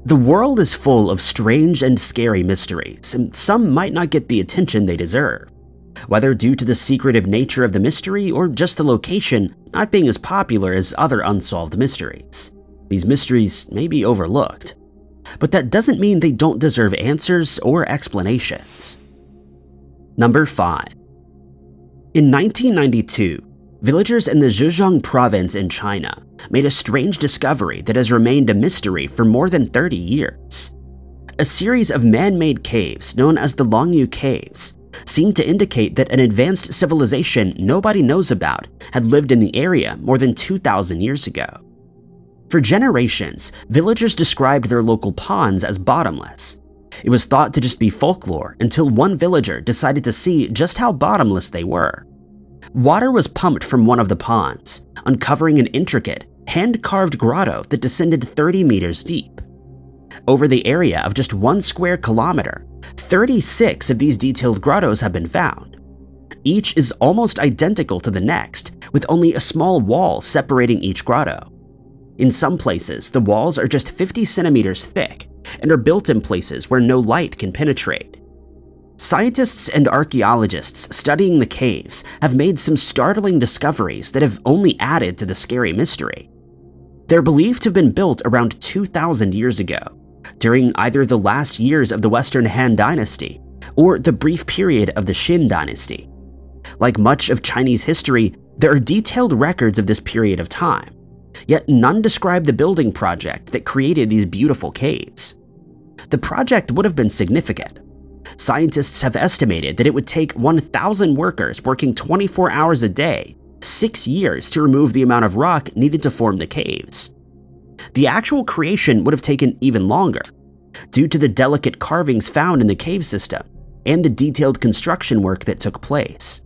The world is full of strange and scary mysteries, and some might not get the attention they deserve. Whether due to the secretive nature of the mystery or just the location not being as popular as other unsolved mysteries. These mysteries may be overlooked, but that doesn't mean they don't deserve answers or explanations. Number 5. In 1992, villagers in the Zhejiang province in China made a strange discovery that has remained a mystery for more than 30 years. A series of man-made caves known as the Longyu Caves seemed to indicate that an advanced civilization nobody knows about had lived in the area more than 2,000 years ago. For generations, villagers described their local ponds as bottomless. It was thought to just be folklore until one villager decided to see just how bottomless they were. Water was pumped from one of the ponds, uncovering an intricate, hand-carved grotto that descended 30 meters deep. Over the area of just 1 square kilometer, 36 of these detailed grottos have been found. Each is almost identical to the next, with only a small wall separating each grotto. In some places, the walls are just 50 centimeters thick and are built in places where no light can penetrate. Scientists and archaeologists studying the caves have made some startling discoveries that have only added to the scary mystery. They're believed to have been built around 2,000 years ago, during either the last years of the Western Han Dynasty or the brief period of the Qin Dynasty. Like much of Chinese history, there are detailed records of this period of time, yet none describe the building project that created these beautiful caves. The project would have been significant. Scientists have estimated that it would take 1,000 workers working 24 hours a day, 6 years to remove the amount of rock needed to form the caves. The actual creation would have taken even longer, due to the delicate carvings found in the cave system and the detailed construction work that took place.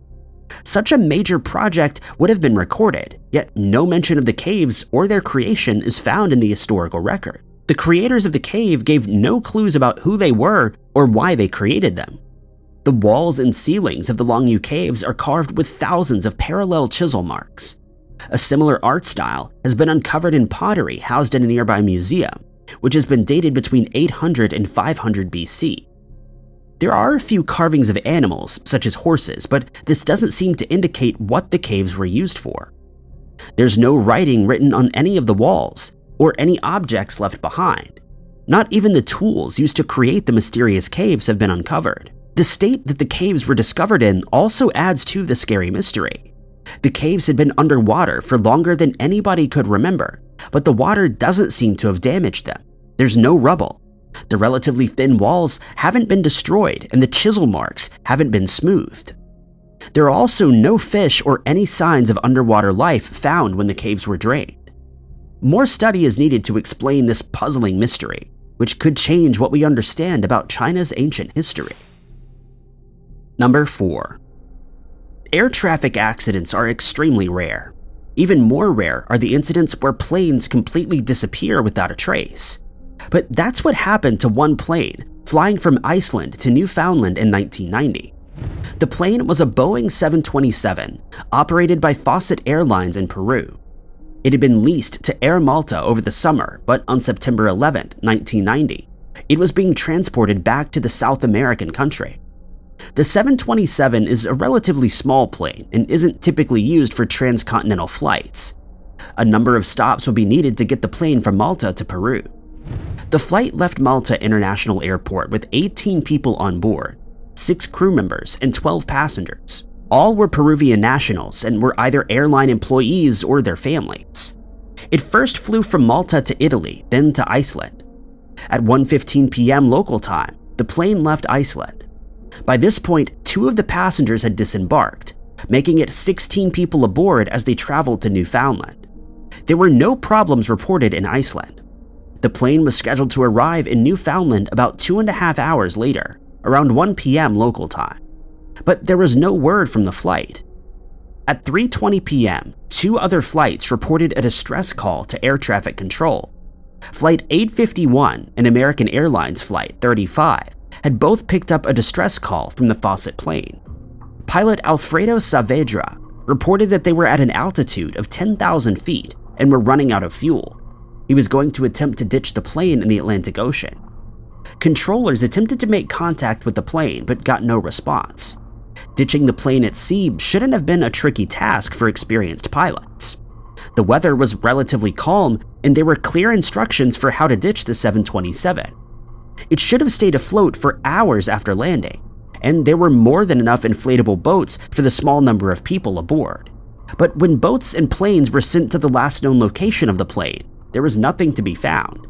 Such a major project would have been recorded, yet no mention of the caves or their creation is found in the historical record. The creators of the cave gave no clues about who they were or why they created them. The walls and ceilings of the Longyu Caves are carved with thousands of parallel chisel marks. A similar art style has been uncovered in pottery housed in a nearby museum, which has been dated between 800 and 500 BC. There are a few carvings of animals, such as horses, but this doesn't seem to indicate what the caves were used for. There's no writing written on any of the walls, or any objects left behind. Not even the tools used to create the mysterious caves have been uncovered. The state that the caves were discovered in also adds to the scary mystery. The caves had been underwater for longer than anybody could remember, but the water doesn't seem to have damaged them. There's no rubble. The relatively thin walls haven't been destroyed, and the chisel marks haven't been smoothed. There are also no fish or any signs of underwater life found when the caves were drained. More study is needed to explain this puzzling mystery, which could change what we understand about China's ancient history. Number 4. Air traffic accidents are extremely rare. Even more rare are the incidents where planes completely disappear without a trace. But that's what happened to one plane flying from Iceland to Newfoundland in 1990. The plane was a Boeing 727 operated by Fawcett Airlines in Peru. It had been leased to Air Malta over the summer, but on September 11, 1990, it was being transported back to the South American country. The 727 is a relatively small plane and isn't typically used for transcontinental flights. A number of stops would be needed to get the plane from Malta to Peru. The flight left Malta International Airport with 18 people on board, 6 crew members and 12 passengers. All were Peruvian nationals and were either airline employees or their families. It first flew from Malta to Italy, then to Iceland. At 1:15 p.m. local time, the plane left Iceland. By this point, 2 of the passengers had disembarked, making it 16 people aboard as they traveled to Newfoundland. There were no problems reported in Iceland. The plane was scheduled to arrive in Newfoundland about 2.5 hours later, around 1 p.m. local time. But there was no word from the flight. At 3:20 p.m., 2 other flights reported a distress call to air traffic control. Flight 851 and American Airlines Flight 35 had both picked up a distress call from the Fawcett plane. Pilot Alfredo Saavedra reported that they were at an altitude of 10,000 feet and were running out of fuel. He was going to attempt to ditch the plane in the Atlantic Ocean. Controllers attempted to make contact with the plane but got no response. Ditching the plane at sea shouldn't have been a tricky task for experienced pilots. The weather was relatively calm, and there were clear instructions for how to ditch the 727. It should have stayed afloat for hours after landing, and there were more than enough inflatable boats for the small number of people aboard. But when boats and planes were sent to the last known location of the plane, there was nothing to be found.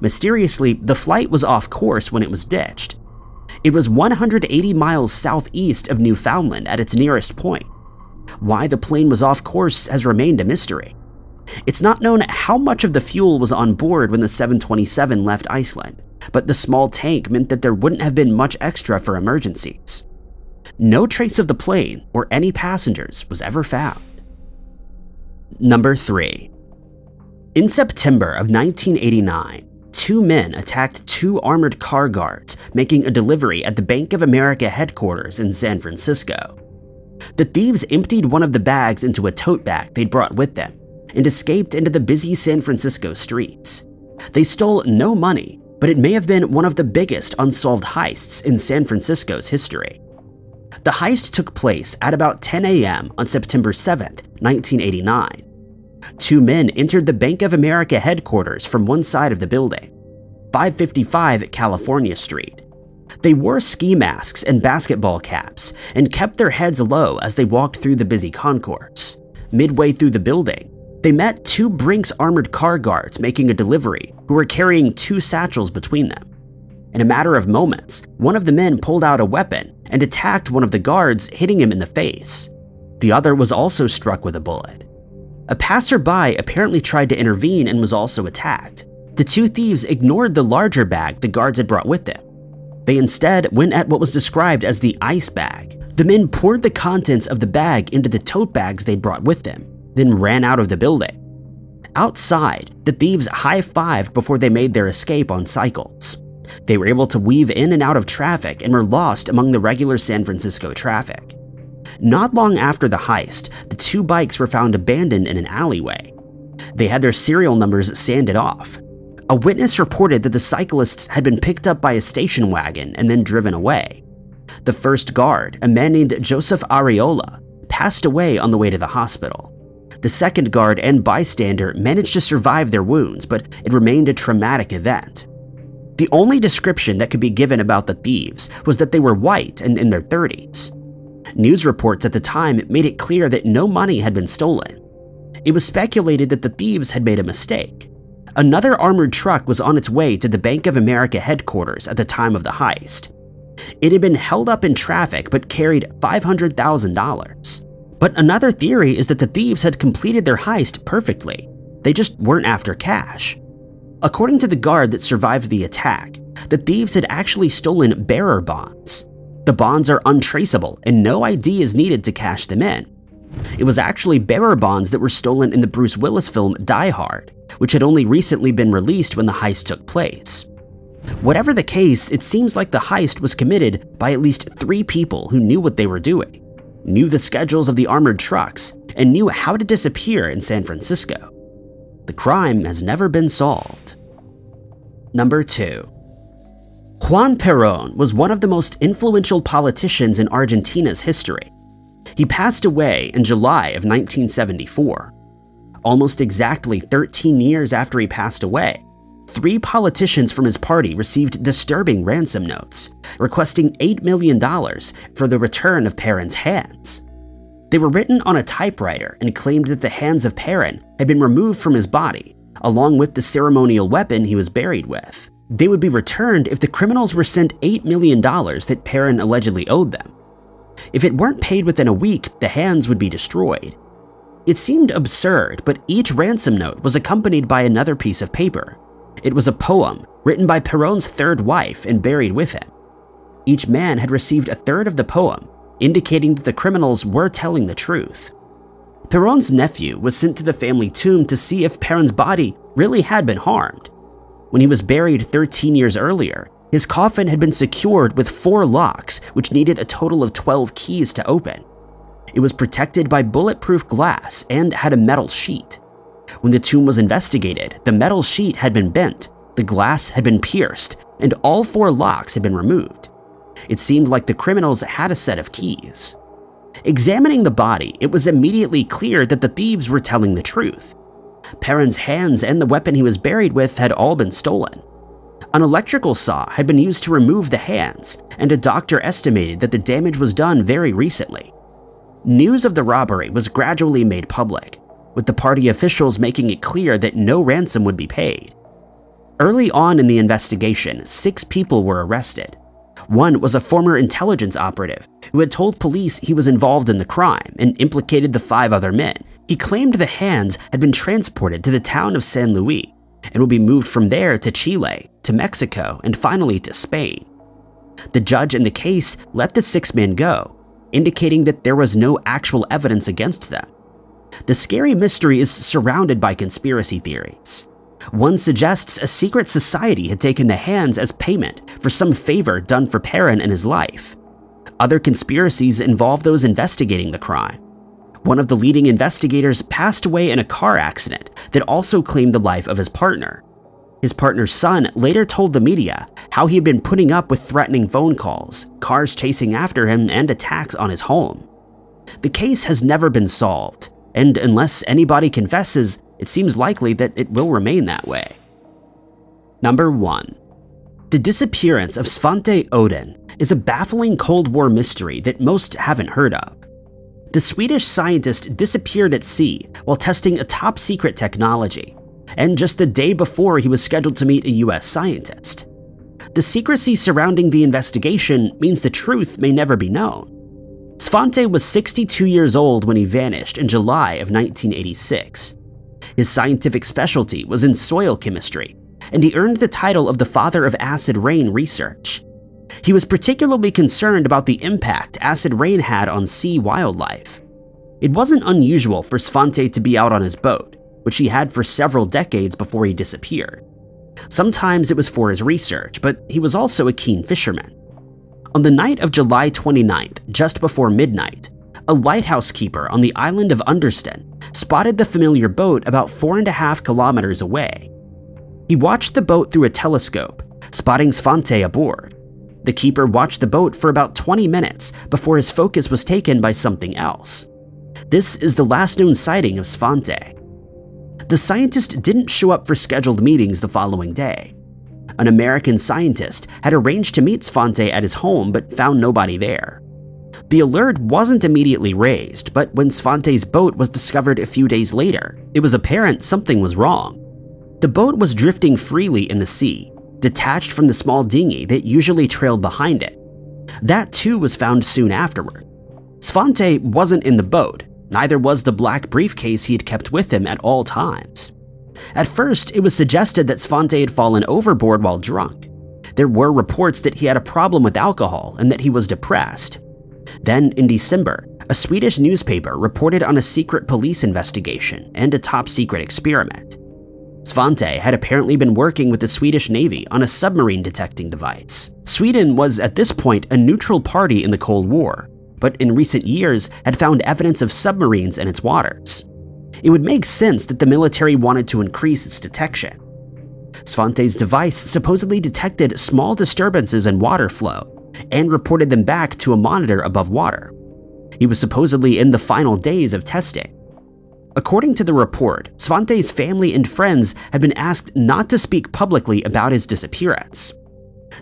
Mysteriously, the flight was off course when it was ditched. It was 180 miles southeast of Newfoundland at its nearest point. Why the plane was off course has remained a mystery. It's not known how much of the fuel was on board when the 727 left Iceland, but the small tank meant that there wouldn't have been much extra for emergencies. No trace of the plane or any passengers was ever found. Number 3. In September of 1989, 2 men attacked 2 armored car guards making a delivery at the Bank of America headquarters in San Francisco. The thieves emptied one of the bags into a tote bag they'd brought with them and escaped into the busy San Francisco streets. They stole no money, but it may have been one of the biggest unsolved heists in San Francisco's history. The heist took place at about 10 a.m. on September 7, 1989. 2 men entered the Bank of America headquarters from one side of the building, 555 California Street. They wore ski masks and basketball caps and kept their heads low as they walked through the busy concourse. Midway through the building, they met 2 Brinks armored car guards making a delivery who were carrying 2 satchels between them. In a matter of moments, one of the men pulled out a weapon and attacked one of the guards, hitting him in the face. The other was also struck with a bullet. A passerby apparently tried to intervene and was also attacked. The 2 thieves ignored the larger bag the guards had brought with them. They instead went at what was described as the ice bag. The men poured the contents of the bag into the tote bags they brought with them, then ran out of the building. Outside, the thieves high-fived before they made their escape on cycles. They were able to weave in and out of traffic and were lost among the regular San Francisco traffic. Not long after the heist, the 2 bikes were found abandoned in an alleyway. They had their serial numbers sanded off. A witness reported that the cyclists had been picked up by a station wagon and then driven away. The first guard, a man named Joseph Areola, passed away on the way to the hospital. The second guard and bystander managed to survive their wounds, but it remained a traumatic event. The only description that could be given about the thieves was that they were white and in their 30s. News reports at the time made it clear that no money had been stolen. It was speculated that the thieves had made a mistake. Another armored truck was on its way to the Bank of America headquarters at the time of the heist. It had been held up in traffic but carried $500,000. But another theory is that the thieves had completed their heist perfectly. They just weren't after cash. According to the guard that survived the attack, the thieves had actually stolen bearer bonds. The bonds are untraceable and no ID is needed to cash them in. It was actually bearer bonds that were stolen in the Bruce Willis film Die Hard, which had only recently been released when the heist took place. Whatever the case, it seems like the heist was committed by at least 3 people who knew what they were doing, knew the schedules of the armored trucks, and knew how to disappear in San Francisco. The crime has never been solved. Number 2. Juan Peron was one of the most influential politicians in Argentina's history. He passed away in July of 1974. Almost exactly 13 years after he passed away, 3 politicians from his party received disturbing ransom notes, requesting $8 million for the return of Peron's hands. They were written on a typewriter and claimed that the hands of Peron had been removed from his body, along with the ceremonial weapon he was buried with. They would be returned if the criminals were sent $8 million that Peron allegedly owed them. If it weren't paid within a week, the hands would be destroyed. It seemed absurd, but each ransom note was accompanied by another piece of paper. It was a poem written by Peron's 3rd wife and buried with him. Each man had received a third of the poem, indicating that the criminals were telling the truth. Peron's nephew was sent to the family tomb to see if Peron's body really had been harmed. When he was buried 13 years earlier, his coffin had been secured with 4 locks, which needed a total of 12 keys to open. It was protected by bulletproof glass and had a metal sheet. When the tomb was investigated, the metal sheet had been bent, the glass had been pierced, and all 4 locks had been removed. It seemed like the criminals had a set of keys. Examining the body, it was immediately clear that the thieves were telling the truth. Peron's hands and the weapon he was buried with had all been stolen. An electrical saw had been used to remove the hands, and a doctor estimated that the damage was done very recently. News of the robbery was gradually made public, with the party officials making it clear that no ransom would be paid. Early on in the investigation, 6 people were arrested. One was a former intelligence operative who had told police he was involved in the crime and implicated the 5 other men. He claimed the hands had been transported to the town of San Luis and would be moved from there to Chile, to Mexico, and finally to Spain. The judge in the case let the 6 men go, indicating that there was no actual evidence against them. The scary mystery is surrounded by conspiracy theories. One suggests a secret society had taken the hands as payment for some favor done for Peron in his life. Other conspiracies involve those investigating the crime. One of the leading investigators passed away in a car accident that also claimed the life of his partner. His partner's son later told the media how he had been putting up with threatening phone calls, cars chasing after him, and attacks on his home. The case has never been solved, and unless anybody confesses, it seems likely that it will remain that way. Number 1. The Disappearance of Svante Odin is a baffling Cold War mystery that most haven't heard of. The Swedish scientist disappeared at sea while testing a top-secret technology, and just the day before he was scheduled to meet a US scientist. The secrecy surrounding the investigation means the truth may never be known. Svante was 62 years old when he vanished in July of 1986. His scientific specialty was in soil chemistry, and he earned the title of the father of acid rain research. He was particularly concerned about the impact acid rain had on sea wildlife. It wasn't unusual for Svante to be out on his boat, which he had for several decades before he disappeared. Sometimes it was for his research, but he was also a keen fisherman. On the night of July 29th, just before midnight, a lighthouse keeper on the island of Underston spotted the familiar boat about 4.5 kilometers away. He watched the boat through a telescope, spotting Svante aboard. The keeper watched the boat for about 20 minutes before his focus was taken by something else. This is the last known sighting of Svante. The scientist didn't show up for scheduled meetings the following day. An American scientist had arranged to meet Svante at his home but found nobody there. The alert wasn't immediately raised, but when Svante's boat was discovered a few days later, it was apparent something was wrong. The boat was drifting freely in the sea, detached from the small dinghy that usually trailed behind it. That too was found soon afterward. Svante wasn't in the boat, neither was the black briefcase he had kept with him at all times. At first, it was suggested that Svante had fallen overboard while drunk. There were reports that he had a problem with alcohol and that he was depressed. Then, in December, a Swedish newspaper reported on a secret police investigation and a top-secret experiment. Svante had apparently been working with the Swedish Navy on a submarine detecting device. Sweden was at this point a neutral party in the Cold War, but in recent years had found evidence of submarines in its waters. It would make sense that the military wanted to increase its detection. Svante's device supposedly detected small disturbances in water flow and reported them back to a monitor above water. He was supposedly in the final days of testing. According to the report, Svante's family and friends had been asked not to speak publicly about his disappearance.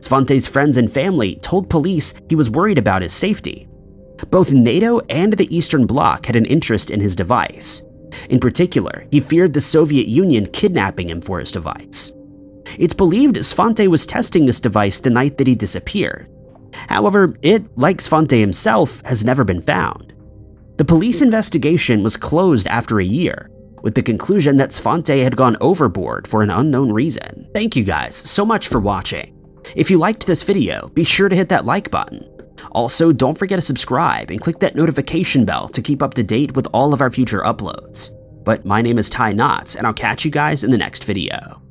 Svante's friends and family told police he was worried about his safety. Both NATO and the Eastern Bloc had an interest in his device. In particular, he feared the Soviet Union kidnapping him for his device. It's believed Svante was testing this device the night that he disappeared. However, it, like Svante himself, has never been found. The police investigation was closed after a year, with the conclusion that Svante had gone overboard for an unknown reason. Thank you guys so much for watching. If you liked this video, be sure to hit that like button. Also, don't forget to subscribe and click that notification bell to keep up to date with all of our future uploads. But my name is Ty Knotts, and I'll catch you guys in the next video.